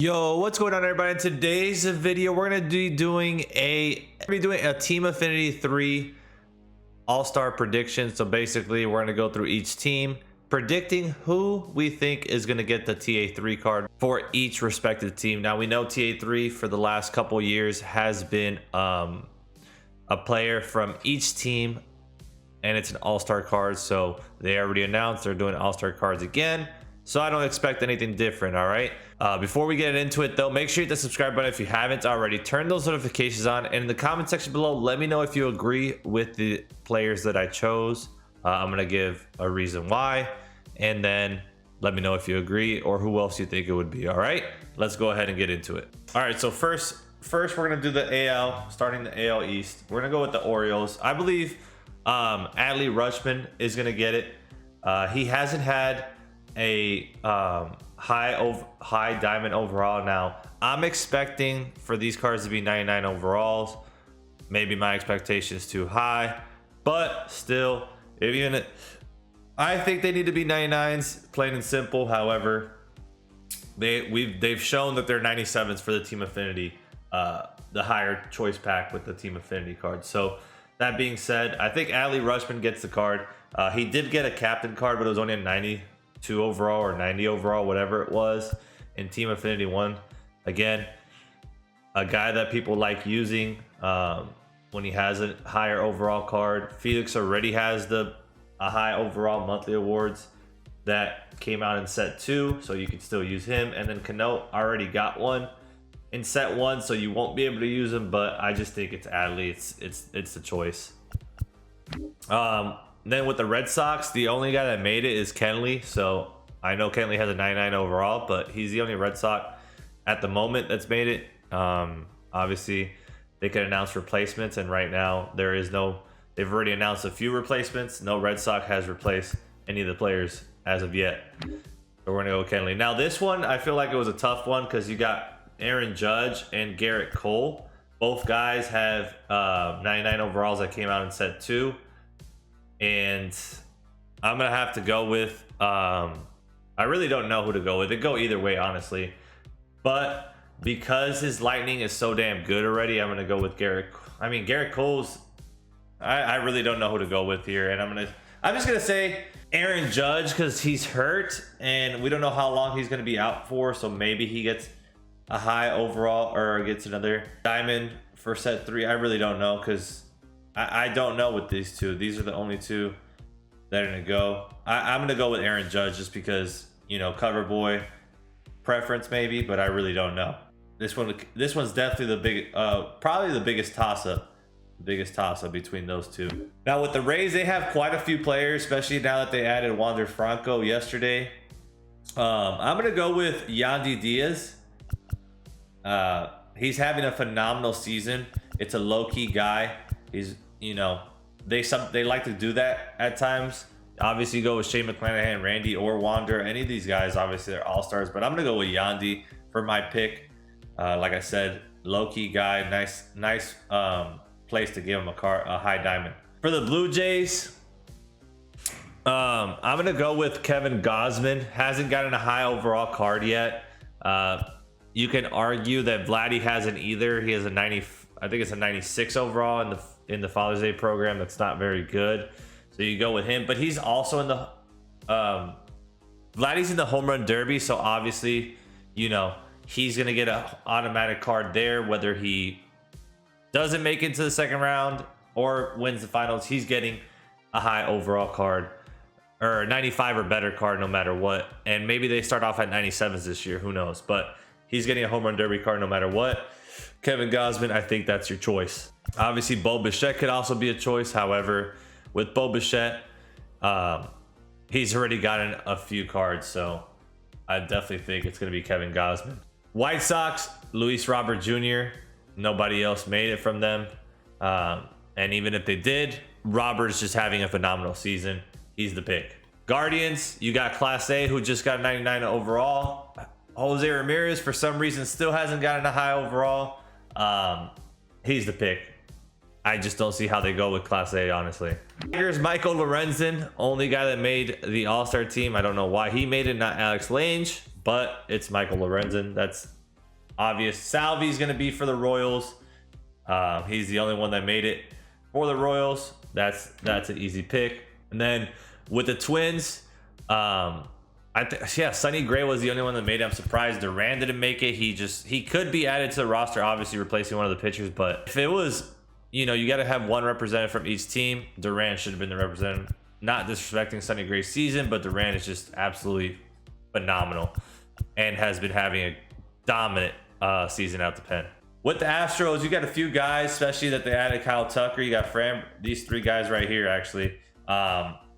Yo, what's going on, everybody? In today's video, we're gonna be doing a Team Affinity 3 All-Star prediction. So basically, we're gonna go through each team, predicting who we think is gonna get the TA3 card for each respective team. Now we know TA3 for the last couple years has been a player from each team, and it's an All-Star card. So they already announced they're doing All-Star cards again. So I don't expect anything different, all right? Before we get into it, though, make sure you hit the subscribe button if you haven't already. Turn those notifications on. And in the comment section below, let me know if you agree with the players that I chose. I'm going to give a reason why. And then let me know if you agree or who else you think it would be, all right? Let's go ahead and get into it. All right, so first we're going to do the AL, starting the AL East. We're going to go with the Orioles. I believe Adley Rutschman is going to get it. He hasn't had a high diamond overall. Now I'm expecting for these cards to be 99 overalls. Maybe my expectation is too high, but still, I think they need to be 99s, plain and simple. However, they've shown that they're 97s for the Team Affinity, the higher choice pack with the Team Affinity card. So that being said, I think Adley Rutschman gets the card. He did get a captain card, but it was only a 92 overall or 90 overall, whatever it was, in Team Affinity 1. Again, a guy that people like using when he has a higher overall card. Felix already has a high overall monthly awards that came out in set 2, so you can still use him. And then Cano already got one in set 1, so you won't be able to use him, but I just think it's Adley. It's the choice. Then with the Red Sox, the only guy that made it is Kenley. So I know Kenley has a 99 overall, but he's the only Red Sox at the moment that's made it. Obviously, they could announce replacements, and right now they've already announced a few replacements. No Red Sox has replaced any of the players as of yet. So we're gonna go with Kenley. Now this one, I feel like it was a tough one because you got Aaron Judge and Garrett Cole. Both guys have 99 overalls that came out in set 2. And I'm gonna have to go with I really don't know who to go with. It go either way, honestly, but because his lightning is so damn good already, I'm gonna go with Garrett Cole's. I really don't know who to go with here, and I'm just gonna say Aaron Judge because he's hurt and we don't know how long he's gonna be out for, so maybe he gets a high overall or gets another diamond for set 3. I really don't know because I don't know with these two. These are the only two that are gonna go. I'm gonna go with Aaron Judge just because, you know, cover boy preference maybe, but I really don't know. This one's definitely probably the biggest toss-up. Between those two. Now with the Rays, they have quite a few players, especially now that they added Wander Franco yesterday. I'm gonna go with Yandy Diaz. He's having a phenomenal season. It's a low-key guy. He's, you know, they like to do that at times. Obviously, you go with Shane McClanahan, Randy, or Wander. Any of these guys, obviously, they're all-stars. But I'm gonna go with Yandy for my pick. Like I said, low-key guy, nice place to give him a high diamond. For the Blue Jays, I'm gonna go with Kevin Gausman. Hasn't gotten a high overall card yet. You can argue that Vladdy hasn't either. He has a 90. I think it's a 96 overall in the Father's Day program. That's not very good. So you go with him, but he's also in the Vladdy's in the home run derby. So obviously, you know, he's gonna get an automatic card there, whether he doesn't make it to the second round or wins the finals. He's getting a high overall card or 95 or better card no matter what. And maybe they start off at 97s this year. Who knows? But he's getting a home run derby card no matter what. Kevin Gausman, I think that's your choice. Obviously, Bo Bichette could also be a choice. However, with Bo Bichette, he's already gotten a few cards, so I definitely think it's going to be Kevin Gausman. White Sox, Luis Robert Jr. Nobody else made it from them. And even if they did, Robert's just having a phenomenal season. He's the pick. Guardians, you got Class A, who just got 99 overall. Jose Ramirez, for some reason, still hasn't gotten a high overall. He's the pick. I just don't see how they go with Class A, honestly. Here's Michael Lorenzen, only guy that made the All-Star team. I don't know why he made it, not Alex Lange, but it's Michael Lorenzen. That's obvious. Salvi's going to be for the Royals. He's the only one that made it for the Royals. That's an easy pick. And then with the Twins, yeah, Sonny Gray was the only one that made it. I'm surprised Duran didn't make it. He could be added to the roster, obviously replacing one of the pitchers, but if it was, you got to have one representative from each team, Duran should have been the representative. Not disrespecting Sonny Gray's season, but Duran is just absolutely phenomenal and has been having a dominant season out the pen. With the Astros, you got a few guys, especially that they added Kyle Tucker. You got these 3 guys right here, actually.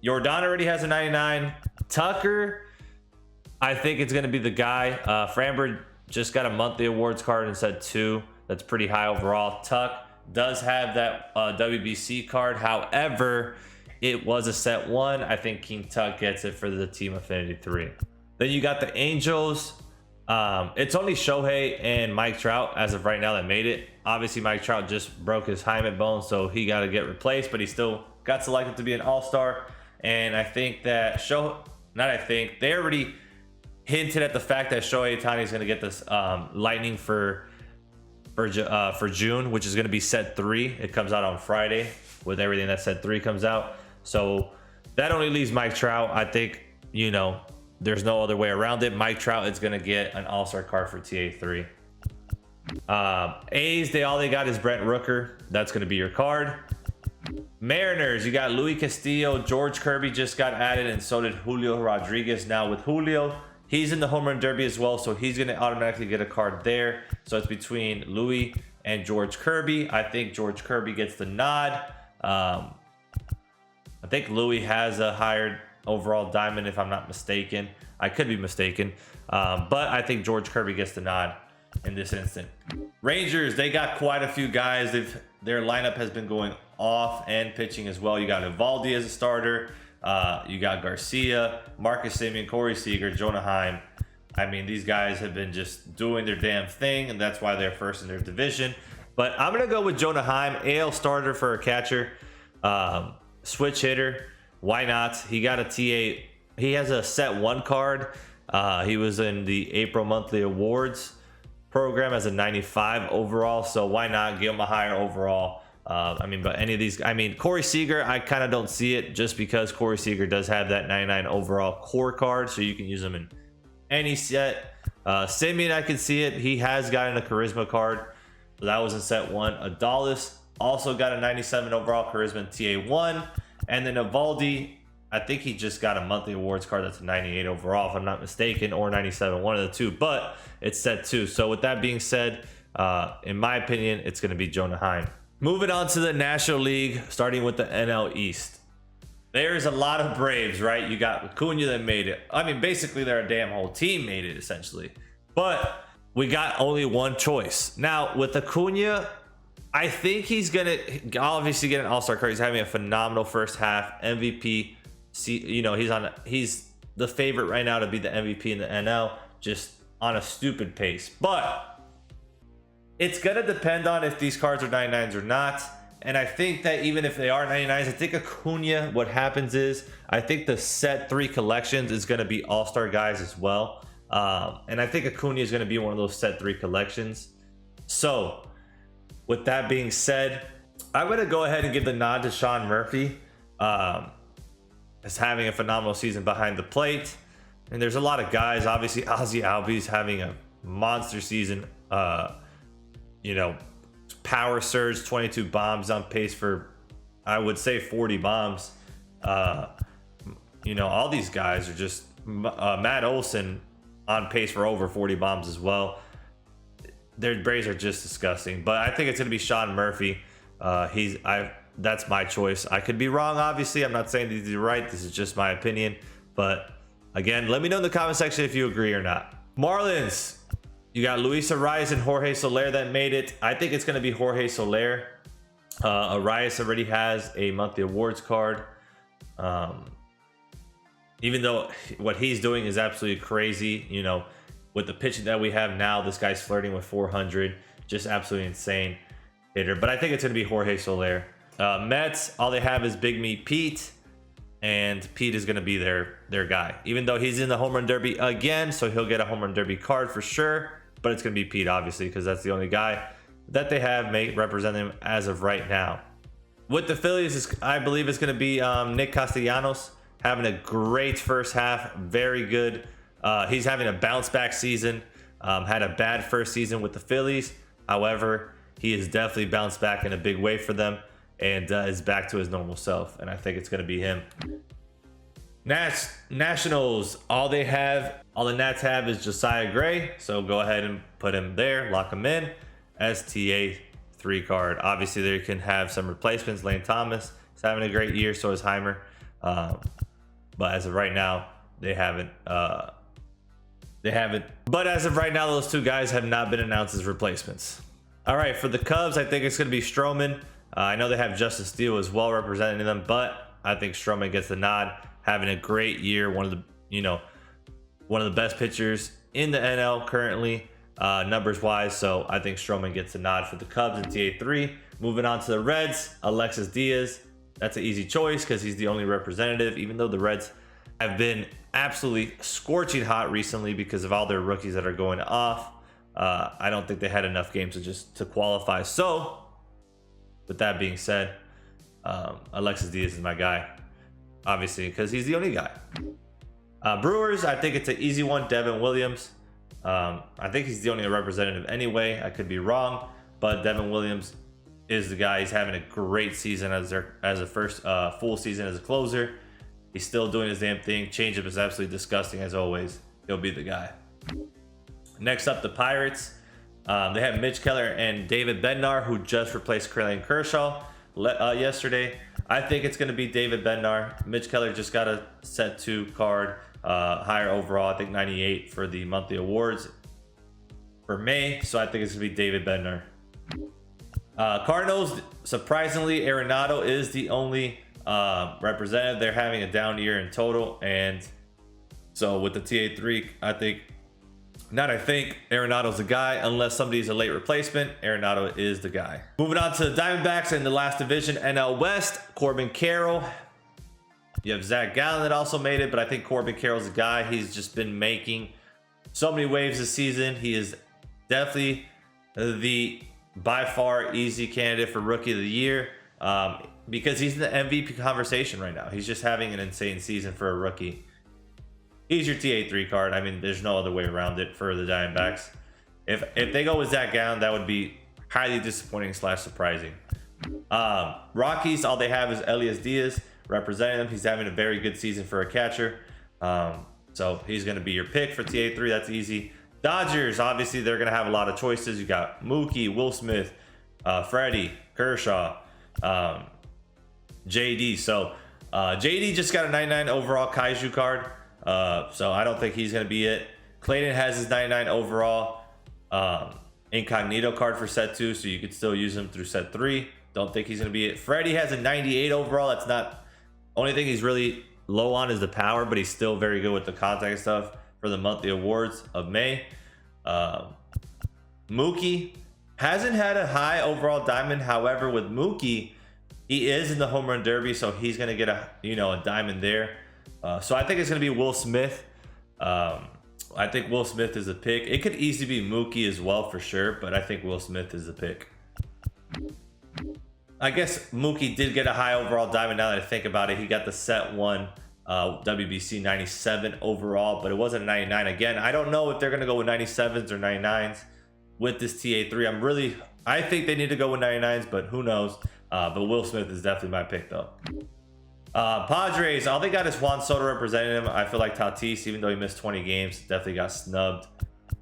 Jordan already has a 99. Tucker, I think it's going to be the guy. Framber just got a monthly awards card and said 2. That's pretty high overall. Tuck does have that WBC card. However, it was a set 1. I think King Tuck gets it for the Team Affinity 3. Then you got the Angels. It's only Shohei and Mike Trout as of right now that made it. Obviously, Mike Trout just broke his hymen bone, so he got to get replaced, but he still got selected to be an all-star. And I think that they already hinted at the fact that Shohei Ohtani is going to get this Lightning for June, which is going to be set 3. It comes out on Friday with everything that set 3 comes out. So that only leaves Mike Trout. I think, there's no other way around it. Mike Trout is going to get an all-star card for TA3. A's, all they got is Brent Rooker. That's going to be your card. Mariners, you got Luis Castillo. George Kirby just got added, and so did Julio Rodriguez. Now with Julio, he's in the home run derby as well, so he's going to automatically get a card there. So it's between Luis and George Kirby. I think George Kirby gets the nod. I think Luis has a higher overall diamond, if I'm not mistaken. I could be mistaken, but I think George Kirby gets the nod in this instant. Rangers, they got quite a few guys. Their lineup has been going off and pitching as well. You got Evaldi as a starter. You got Garcia, Marcus Semien, Corey Seager, Jonah Heim. I mean, these guys have been just doing their damn thing, and that's why they're first in their division. But I'm gonna go with Jonah Heim, AL starter for a catcher, switch hitter. Why not? He got a TA. He has a set 1 card. He was in the April monthly awards program as a 95 overall. So why not give him a higher overall? But any of these, Corey Seager, I kind of don't see it just because Corey Seager does have that 99 overall core card. So you can use him in any set. Semien, I can see it. He has gotten a charisma card. So that was in set 1. Adalis also got a 97 overall charisma in TA1. And then Evaldi, I think he just got a monthly awards card that's a 98 overall, if I'm not mistaken, or 97, one of the 2, but it's set 2. So with that being said, in my opinion, it's going to be Jonah Heim. Moving on to the National League, starting with the NL East. There's a lot of Braves, right? You got Acuna that made it. Basically, their damn whole team made it, essentially. But we got only one choice. Now, with Acuna, I think he's gonna obviously get an all-star card. He's having a phenomenal first half. MVP. He's the favorite right now to be the MVP in the NL, just on a stupid pace. But it's gonna depend on if these cards are 99s or not. And I think that even if they are 99s, I think Acuna, what happens is, I think the set 3 collections is gonna be all-star guys as well. And I think Acuna is gonna be one of those set 3 collections. So with that being said, I'm going to go ahead and give the nod to Sean Murphy. Is having a phenomenal season behind the plate. And there's a lot of guys. Obviously, Ozzy Albies having a monster season. Power surge, 22 bombs, on pace for, I would say, 40 bombs. All these guys are just... Matt Olson on pace for over 40 bombs as well. Their Braves are just disgusting, but I think it's going to be Sean Murphy. That's my choice. I could be wrong, obviously. I'm not saying these are right. This is just my opinion. But again, let me know in the comment section if you agree or not. Marlins, you got Luis Arias and Jorge Soler that made it. I think it's going to be Jorge Soler. Arias already has a monthly awards card. Even though what he's doing is absolutely crazy, with the pitching that we have now, this guy's flirting with 400. Just absolutely insane hitter. But I think it's going to be Jorge Soler. Mets, all they have is Big Meat Pete. And Pete is going to be their guy. Even though he's in the home run derby again, so he'll get a home run derby card for sure. but it's going to be Pete, obviously, because that's the only guy that they have representing him as of right now. With the Phillies, I believe it's going to be Nick Castellanos, having a great first half, very good. He's having a bounce back season. Had a bad first season with the Phillies. However, he has definitely bounced back in a big way for them and is back to his normal self. And I think it's going to be him. Nationals, all the Nats have is Josiah Gray. So go ahead and put him there, lock him in as TA3 card. Obviously, there you can have some replacements. Lane Thomas is having a great year, so is Heimer. But as of right now, they haven't. But as of right now, those two guys have not been announced as replacements. All right, for the Cubs, I think it's going to be Stroman. I know they have Justice Steele as well representing them, but I think Stroman gets the nod. Having a great year, one of the best pitchers in the NL currently, numbers wise. So I think Stroman gets the nod for the Cubs in TA3. Moving on to the Reds, Alexis Diaz. That's an easy choice because he's the only representative, even though the Reds have been absolutely scorching hot recently because of all their rookies that are going off. I don't think they had enough games to qualify. So with that being said, Alexis Diaz is my guy, obviously, because he's the only guy. Brewers, I think it's an easy one. Devin Williams. I think he's the only representative anyway. I could be wrong, but Devin Williams is the guy. He's having a great season as a first full season as a closer. He's still doing his damn thing. Changeup is absolutely disgusting as always. He'll be the guy. Next up, the Pirates. They have Mitch Keller and David Bednar, who just replaced Clayton Kershaw yesterday. I think it's going to be David Bednar. Mitch Keller just got a set 2 card, higher overall. I think 98 for the monthly awards for May. So I think it's going to be David Bednar. Cardinals, surprisingly, Arenado is the only representative. They're having a down year in total, and so with the TA3, Arenado's the guy. Unless somebody's a late replacement, Arenado is the guy. Moving on to the Diamondbacks in the last division, NL West. Corbin Carroll. You have Zach Gallen that also made it, but I think Corbin Carroll's the guy. He's just been making so many waves this season. He is definitely the by far easy candidate for Rookie of the Year. Because he's in the MVP conversation right now. He's just having an insane season for a rookie. He's your TA3 card. I mean, there's no other way around it for the Diamondbacks. If they go with Zach Gallen, that would be highly disappointing / surprising. Rockies, all they have is Elias Diaz representing them. He's having a very good season for a catcher. So he's going to be your pick for TA3. That's easy. Dodgers, obviously, they're going to have a lot of choices. You got Mookie, Will Smith, Freddie, Kershaw, JD. So JD just got a 99 overall Kaiju card. So I don't think he's going to be it. Clayton has his 99 overall incognito card for set 2, so you could still use him through set 3. Don't think he's going to be it. Freddie has a 98 overall. That's not only thing he's really low on is the power, but he's still very good with the contact stuff for the monthly awards of May. Mookie hasn't had a high overall diamond. However, with Mookie, he is in the home run derby, so he's going to get a diamond there. So I think it's going to be Will Smith. I think Will Smith is a pick. It could easily be Mookie as well for sure, but I think Will Smith is the pick. I guess Mookie did get a high overall diamond now that I think about it. He got the set 1 WBC 97 overall, but it wasn't a 99. Again, I don't know if they're going to go with 97s or 99s with this TA3. I think they need to go with 99s, but who knows? But Will Smith is definitely my pick though. Padres, all they got is Juan Soto representing him. I feel like Tatis, even though he missed 20 games, definitely got snubbed.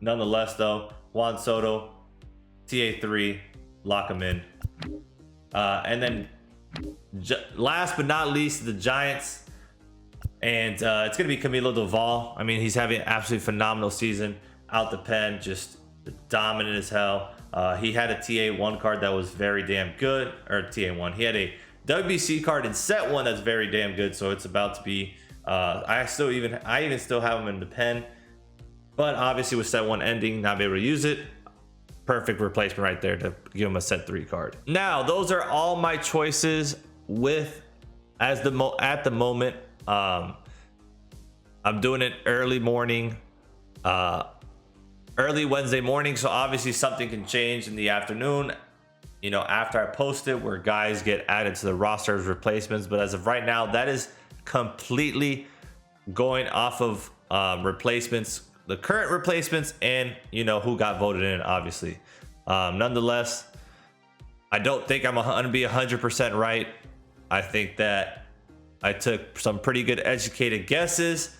Nonetheless though, Juan Soto, TA3, lock him in. And then last but not least, the Giants. And it's going to be Camilo Doval. I mean, he's having an absolutely phenomenal season out the pen, just dominant as hell. He had a TA1 card that was very damn good, or TA1. He had a WBC card in set 1 that's very damn good, so it's about to be I even still have him in the pen, but obviously with set 1 ending, not be able to use it. Perfect replacement right there to give him a set 3 card. Now those are all my choices at the moment. I'm doing it early early Wednesday morning, so obviously something can change in the afternoon, you know, after I post it, where guys get added to the roster as replacements. But as of right now, that is completely going off of replacements, the current replacements, and you know who got voted in, obviously. Nonetheless, I don't think I'm gonna be 100% right. I think that I took some pretty good educated guesses,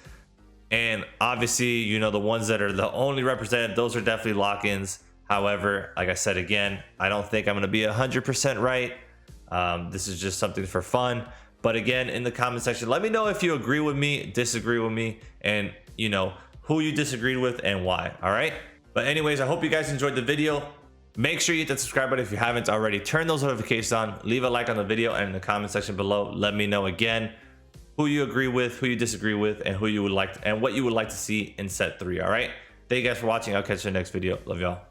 and obviously, you know, the ones that are the only represented, those are definitely lock-ins. However, like I said again, I don't think I'm going to be 100% right. This is just something for fun. But again, in the comment section, let me know if you agree with me, disagree with me, and you know who you disagreed with and why. All right. But anyways, I hope you guys enjoyed the video. Make sure you hit that subscribe button if you haven't already. Turn those notifications on. Leave a like on the video, and in the comment section below, let me know again who you agree with, who you disagree with, and who you would like and what you would like to see in set 3. All right. Thank you guys for watching. I'll catch you in the next video. Love y'all.